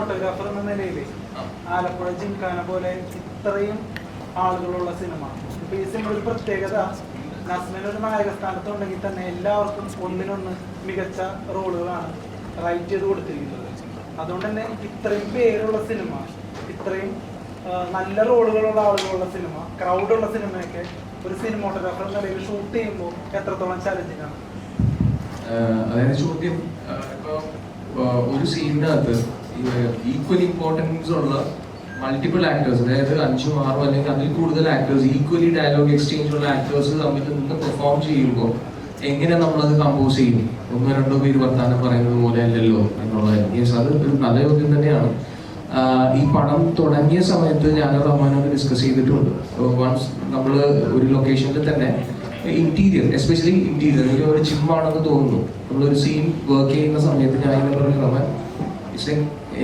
Cinematographer എന്ന നിലയിൽ ആലപ്പുഴ ജിംഖാന പോലെ ഇത്രയും ആളുകളുള്ള സിനിമ, ഇപ്പൊ ഈ സിനിമ ഒരു പ്രത്യേകത, നസ്മിൻ ഒരു നായക സ്ഥാനത്തുണ്ടെങ്കിൽ തന്നെ എല്ലാവർക്കും ഒന്നിനൊന്ന് മികച്ച റോളുകളാണ് റൈറ്റ് ചെയ്ത് കൊടുത്തിരിക്കുന്നത്. അതുകൊണ്ട് തന്നെ ഇത്രയും പേരുള്ള സിനിമ, ഇത്രയും നല്ല റോളുകളുള്ള ആളുകളുള്ള സിനിമ, ക്രൗഡുള്ള സിനിമയൊക്കെ ഒരു സിനിമോട്ടോഗ്രാഫർ എന്ന നിലയിൽ ഷൂട്ട് ചെയ്യുമ്പോൾ എത്രത്തോളം ചലഞ്ചിങ് ആണ്? അതായത് ചോദ്യം, ഒരു സീനിനകത്ത് ഈക്വൽ ഇമ്പോർട്ടൻസ് ഉള്ള മൾട്ടിപ്പിൾ ആക്ടേഴ്സ്, അതായത് 5, 6 അല്ലെങ്കിൽ അതിൽ കൂടുതൽ ആക്ടേഴ്സ്, ഈക്വലി ഡയലോഗ് എക്സ്ചേഞ്ച് ഉള്ള ആക്ടേഴ്സ് തമ്മിൽ നിന്ന് പെർഫോം ചെയ്യുമ്പോൾ എങ്ങനെ നമ്മളത് കമ്പോസ് ചെയ്യും? 1-2 പേര് വർത്താനം പറയുന്നത് പോലെ അല്ലല്ലോ എന്നുള്ളത്. യെസ്, അത് ഒരു നല്ല ചോദ്യം തന്നെയാണ്. ഈ പടം തുടങ്ങിയ സമയത്ത് ഞാൻ റഹ്മാനോട് ഡിസ്കസ് ചെയ്തിട്ടുണ്ട്. വൺസ് നമ്മൾ ഒരു ലൊക്കേഷനിൽ തന്നെ ഇന്റീരിയർ, എസ്പെഷ്യലി ഇന്റീരിയർ, എനിക്ക് ഒരു ജിമ്മാണെന്ന് തോന്നുന്നു. നമ്മളൊരു സീൻ വർക്ക് ചെയ്യുന്ന സമയത്ത് ഞാൻ ഇങ്ങനെ പറഞ്ഞു, റഹ്മാൻ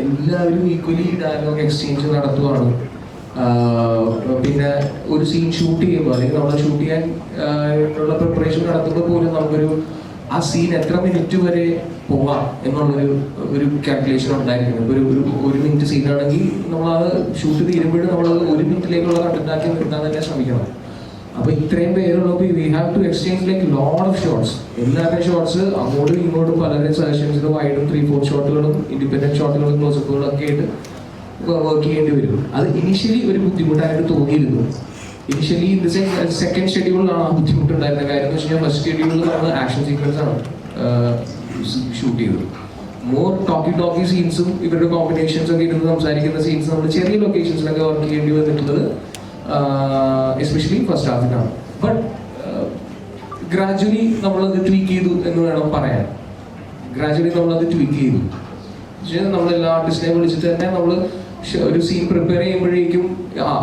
എല്ലാവരും ഈക്വലി ഡയലോഗ് എക്സ്ചേഞ്ച് നടത്തുവാണ്. പിന്നെ ഒരു സീൻ ഷൂട്ട് ചെയ്യുമ്പോൾ അല്ലെങ്കിൽ നമ്മൾ ഷൂട്ട് ചെയ്യാൻ ഉള്ള പ്രിപ്പറേഷൻ നടത്തുമ്പോൾ പോലും നമുക്കൊരു ആ സീൻ എത്ര മിനിറ്റ് വരെ പോവാം എന്നുള്ളൊരു കാൽക്കുലേഷൻ ഉണ്ടായിരിക്കണം. ഇപ്പോൾ ഒരു മിനിറ്റ് സീനാണെങ്കിൽ നമ്മൾ അത് ഷൂട്ട് തീരുമ്പോഴും നമ്മൾ 1 മിനിറ്റിലേക്കുള്ള കണ്ടന്റ് ആക്കി നിർത്താൻ തന്നെ ശ്രമിക്കണം. അപ്പോൾ ഇത്രയും പേരുള്ളപ്പോൾ we have to exchange like lot of shots. എല്ലാവരുടെയും ഷോട്ട്സ് അങ്ങോട്ടും ഇങ്ങോട്ടും പലരുടെ സജഷൻസിലും വൈഡും 3-4 ഷോട്ടുകളും ഇൻഡിപെൻഡന്റ് ഷോട്ടുകളും ക്ലോസപ്പുകളും ഒക്കെ ആയിട്ട് വർക്ക് ചെയ്യേണ്ടി വരും. അത് ഇനിഷ്യലി ഒരു ബുദ്ധിമുട്ടായിട്ട് തോന്നിയിരുന്നു. ഇനിഷ്യലി സെക്കൻഡ് ഷെഡ്യൂളിലാണ് ആ ബുദ്ധിമുട്ടുണ്ടായിരുന്ന കാര്യം എന്ന് വെച്ച് കഴിഞ്ഞാൽ ഫസ്റ്റ് ഷെഡ്യൂളിൽ നമ്മൾ ആക്ഷൻ സീക്വൻസ് ആണ് ഷൂട്ട് ചെയ്തത്. മോർ ടോക്കി സീൻസും ഇവരുടെ കോമ്പിനേഷൻസ് ഒക്കെ ഇരുന്ന് സംസാരിക്കുന്ന സീൻസ് നമ്മൾ ചെറിയ ലൊക്കേഷൻസിലൊക്കെ വർക്ക് ചെയ്യേണ്ടി വന്നിട്ടുള്ളത് എസ്പെഷ്യലി ഫസ്റ്റ് ഹാഫിനാണ്. ബട്ട് ഗ്രാജുവലി നമ്മളത് ട്വീക്ക് ചെയ്തു എന്ന് വേണം പറയാൻ. ഗ്രാജുവലി നമ്മളത് ട്വീക്ക് ചെയ്തു. നമ്മളെല്ലാ ആർട്ടിസ്റ്റിനെയും വിളിച്ചിട്ട് തന്നെ നമ്മൾ ഒരു സീൻ പ്രിപ്പയർ ചെയ്യുമ്പോഴേക്കും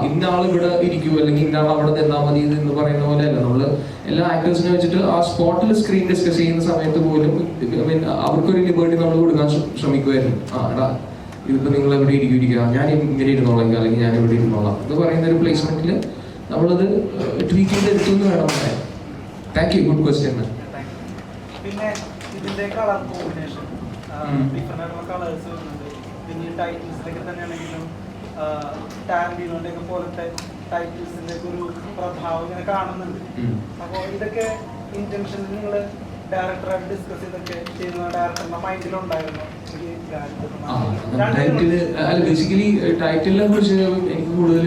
ഇന്ന ആൾ ഇവിടെ ഇരിക്കും അല്ലെങ്കിൽ ഇന്ന ആൾ അവിടെ നിന്നാൽ മതി എന്ന് പറയുന്ന പോലെ അല്ല. നമ്മൾ എല്ലാ ആക്ടേഴ്സിനെ വെച്ചിട്ട് ആ സ്പോട്ടിൽ സ്ക്രീൻ ഡിസ്കസ് ചെയ്യുന്ന സമയത്ത് പോലും അവർക്കൊരു ലിബർട്ടി നമ്മൾ കൊടുക്കാൻ ശ്രമിക്കുമായിരുന്നു. എടാ ഇതിപ്പോൾ നിങ്ങൾ എവിടെ ഇരിക്കുക, ഞാൻ ഇങ്ങനെ ഇരുന്നോളാം അല്ലെങ്കിൽ ഞാൻ ഇവിടെ ഇരുന്നോളാം എന്ന് പറയുന്ന ഒരു പ്ലേസ്മെന്റിൽ നമ്മളത് ട്വീക്ക് ചെയ്തെടുത്തു എന്ന് വേണം പറയാൻ. Thank you, good question. പിന്നെ ഇതിന്റെ കളർ കോമ്പിനേഷൻ, ഡിഫറെന്റ് ആയിട്ടുള്ള കളേഴ്സ് വരുന്നുണ്ട്. പിന്നെ ഈ ടൈറ്റിൽസിലൊക്കെ തന്നെയാണെങ്കിലും ടാരന്റീനോന്റെ ഒക്കെ പോലത്തെ ടൈറ്റിൽസിന്റെ ഒരു പ്രഭാവം ഇങ്ങനെ കാണുന്നുണ്ട്. അപ്പോൾ ഇതൊക്കെ ഇന്റൻഷൻ നിങ്ങൾ ഡയറക്ടറായിട്ട് ഡിസ്കസ് ചെയ്തൊക്കെ ചെയ്യുന്ന ഡയറക്ടറുടെ മൈൻഡിലുണ്ടായിരുന്നു? ബേസിക്കലി ടൈറ്റിലിനെ കുറിച്ച് എനിക്ക് കൂടുതൽ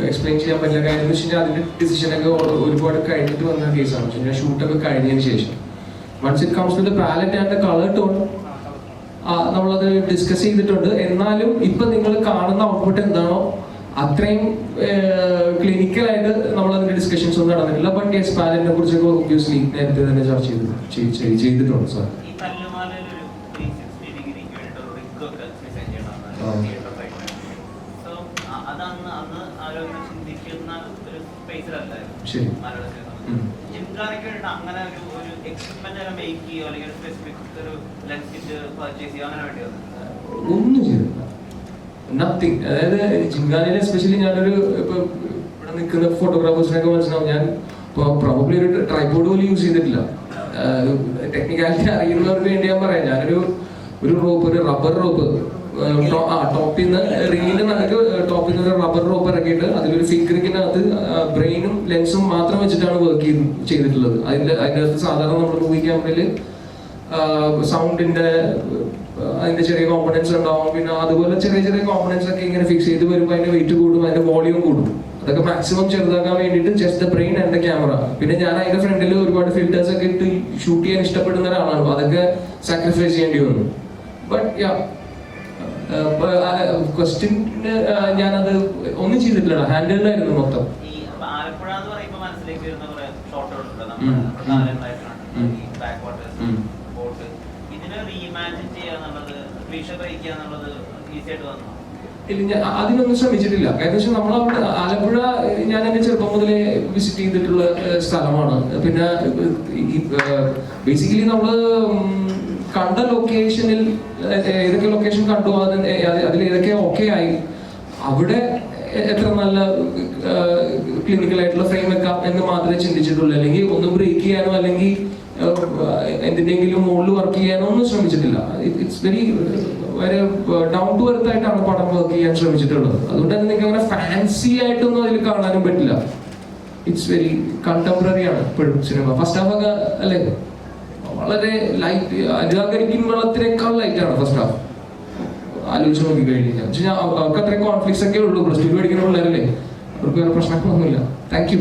എക്സ്പ്ലെയിൻ ചെയ്യാൻ പറ്റില്ല. കാര്യം എന്ന് വെച്ച് കഴിഞ്ഞാൽ അതിന്റെ ഡിസിഷനൊക്കെ ഒരുപാട് കഴിഞ്ഞിട്ട് വന്ന കേസാണ്. വെച്ച് കഴിഞ്ഞാൽ ഷൂട്ടൊക്കെ കഴിഞ്ഞതിന് ശേഷം once it comes to the palette and the colour tone നമ്മളത് ഡിസ്കസ് ചെയ്തിട്ടുണ്ട്. എന്നാലും ഇപ്പൊ നിങ്ങൾ കാണുന്ന ഔട്ട്പുട്ട് എന്താണോ അത്രയും ക്ലിനിക്കലായിട്ട് നമ്മൾ അതിന്റെ ഡിസ്കഷൻസ് ഒന്നും നടന്നിട്ടില്ല. ബട്ട് യെസ്, പാലറ്റിനെ കുറിച്ചൊക്കെ ഒബ്വിയസ്ലി നേരത്തെ തന്നെ ചർച്ച ചെയ്തിട്ടുണ്ട്. സാർ ശരി. ഒന്നും ചെയ്തില്ല, നത്തിങ്. അതായത് ജിംഖാനയിൽ എസ്പെഷ്യലി ഞാനൊരു ഇപ്പൊ ഇവിടെ നിൽക്കുന്ന ഫോട്ടോഗ്രാഫേഴ്സിനൊക്കെ മനസ്സിലാവും, ഞാൻ ഇപ്പോൾ പ്രോബബ്ലി ഒരു ട്രൈപോഡ് പോലും യൂസ് ചെയ്തിട്ടില്ല. ടെക്നിക്കാലിറ്റി അറിയുന്നവർക്ക് വേണ്ടി ഞാൻ പറയാം, ഞാനൊരു റോപ്പ്, ഒരു റബ്ബർ റോപ്പ് ടോപ്പിൽ നിന്ന് റിങ്ങിന്റെ ടോപ്പിൽ നിന്ന് ഒരു റബ്ബർ റോപ്പ് ഇറക്കിയിട്ട് അതിലൊരു ഫിംഗറിങ്ങിനകത്ത് ബ്രെയിനും ലെൻസും മാത്രം വെച്ചിട്ടാണ് വർക്ക് ചെയ്തിട്ടുള്ളത്. അതിനകത്ത് സാധാരണ നമ്മുടെ മൂവി ക്യാമറയിൽ സൗണ്ടിന്റെ അതിന്റെ ചെറിയ കോമ്പണൻസ് ഉണ്ടാവും. പിന്നെ അതുപോലെ ചെറിയ കോമ്പണൻസ് ഒക്കെ ഇങ്ങനെ ഫിക്സ് ചെയ്ത് വരുമ്പോൾ അതിന്റെ വെയിറ്റ് കൂടും, അതിന്റെ വോളിയം കൂടും. അതൊക്കെ മാക്സിമം ചെറുതാക്കാൻ വേണ്ടിയിട്ട് just the brain and the camera. പിന്നെ ഞാൻ അതിന്റെ ഫ്രണ്ടിൽ ഒരുപാട് ഫിൽറ്റേഴ്സ് ഒക്കെ ഇട്ട് ഷൂട്ട് ചെയ്യാൻ ഇഷ്ടപ്പെടുന്ന ഒരാളാണ്. അതൊക്കെ സാക്രിഫൈസ് ചെയ്യേണ്ടി വന്നു. ബട്ട് യാ, ക്വസ്റ്റ്യന് ഞാനത് ഒന്നും ചെയ്തിട്ടില്ല, ഹാൻഡിൽഡ് ആയിരുന്നു മൊത്തം. ഇല്ല, അതിനൊന്നും ശ്രമിച്ചിട്ടില്ല. കാരണം വെച്ചാൽ നമ്മളവിടെ ആലപ്പുഴ ഞാൻ എന്റെ ചെറുപ്പം മുതലേ വിസിറ്റ് ചെയ്തിട്ടുള്ള സ്ഥലമാണ്. പിന്നെ ബേസിക്കലി നമ്മള് കണ്ട ലൊക്കേഷനിൽ ഏതൊക്കെ ലൊക്കേഷൻ കണ്ടു, അതിൽ ഏതൊക്കെ ഓക്കെ ആയി, അവിടെ എത്ര നല്ല ക്ലിനിക്കലായിട്ടുള്ള ഫ്രെയിം വെക്കാം എന്ന് മാത്രമേ ചിന്തിച്ചിട്ടുള്ളൂ. അല്ലെങ്കിൽ ഒന്നും ബ്രേക്ക് ചെയ്യാനോ അല്ലെങ്കിൽ എന്തിൻ്റെങ്കിലും മുകളിൽ വർക്ക് ചെയ്യാനോ ഒന്നും ശ്രമിച്ചിട്ടില്ല. It's very down to earth ആയിട്ടാണ് പടം വർക്ക് ചെയ്യാൻ ശ്രമിച്ചിട്ടുള്ളത്. അതുകൊണ്ട് തന്നെ നിങ്ങൾക്ക് അങ്ങനെ ഫാൻസി ആയിട്ടൊന്നും അതിൽ കാണാനും പറ്റില്ല. ഇറ്റ്സ് വെരി കണ്ടംപററി ആണ് ഇപ്പോഴും സിനിമ. ഫസ്റ്റ് ഹാഫ് ഒക്കെ അല്ലേ വളരെ ലൈറ്റ്, അനുരാഗരിക്കും വെള്ളത്തിനേക്കാൾ ലൈറ്റാണ് ഫസ്റ്റ് ഹാഫ്. ആലോചിച്ച് നോക്കി കഴിഞ്ഞാൽ അവർക്ക് അത്രയും കോൺഫ്ലിക്ട്സ് ഒക്കെ ഉള്ളൂ. പ്ലസ് ടു പഠിക്കുന്ന പിള്ളേരല്ലേ, അവർക്ക് വേറെ പ്രശ്നങ്ങളൊന്നുമില്ല. Thank you.